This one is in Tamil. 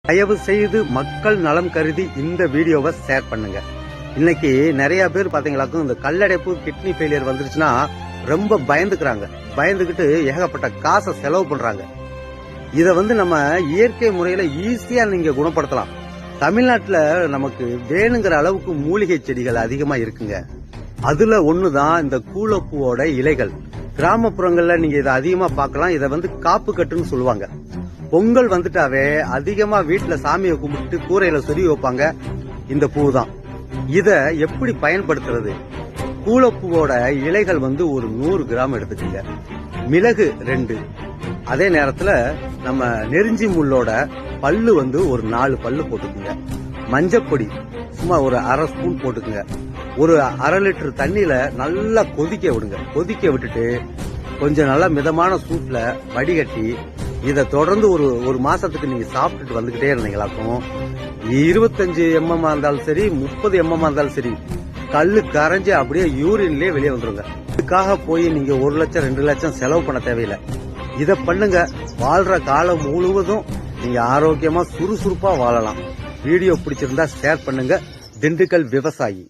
தயவு செய்து மக்கள் நலம் கருதி இந்த வீடியோவை ஷேர் பண்ணுங்க. இன்னைக்கு நிறைய பேர் பாத்தீங்களாக்கும் இந்த கல்லடைப்பு கிட்னி ஃபெயிலியர் வந்துருச்சுன்னா ரொம்ப பயந்துகிட்டு ஏகப்பட்ட காசை செலவு பண்றாங்க. இத நம்ம இயற்கை முறையில ஈஸியா நீங்க குணப்படுத்தலாம். தமிழ்நாட்டுல நமக்கு வேணுங்கிற அளவுக்கு மூலிகை செடிகள் அதிகமா இருக்குங்க. அதுல ஒண்ணுதான் இந்த கூலப்பூவோட இலைகள். கிராமப்புறங்கள்ல நீங்க இதை அதிகமா பார்க்கலாம். இதை காப்பு கட்டுன்னு சொல்லுவாங்க. பொங்கல் வந்துட்டாவே அதிகமா வீட்டுல சாமியை கும்பிட்டு கூரையில சொருவி வைப்பாங்க இந்த பூ தான். இத எப்படி பயன்படுத்துறது? கூலப்பூவோட இலைகள் ஒரு 100 கிராம் எடுத்துக்கங்க. மிளகு 2. அதே நேரத்துல நம்ம நெருஞ்சி முள்ளோட பல்லு ஒரு 4 பல்லு போட்டுக்குங்க. மஞ்சப்பொடி சும்மா ஒரு அரை ஸ்பூன் போட்டுக்குங்க. ஒரு அரை லிட்டர் தண்ணியில நல்லா கொதிக்க விடுங்க. கொதிக்க விட்டுட்டு கொஞ்சம் நல்லா மிதமான சூட்ல வடிகட்டி இதை தொடர்ந்து ஒரு மாசத்துக்கு நீங்க சாப்பிட்டுட்டு வந்துகிட்டே இருந்தீங்களாக்கும் 25 mm இருந்தாலும் சரி 30 mm இருந்தாலும் சரி கல்லு கரைஞ்சு அப்படியே யூரின்லயே வெளியே வந்துருங்க. இதுக்காக போய் நீங்க 1 லட்சம் 2 லட்சம் செலவு பண்ண தேவையில்லை. இதை பண்ணுங்க. வாழ்ற காலம் முழுவதும் நீங்க ஆரோக்கியமா சுறுசுறுப்பா வாழலாம். வீடியோ பிடிச்சிருந்தா ஷேர் பண்ணுங்க. திண்டுக்கல் விவசாயி.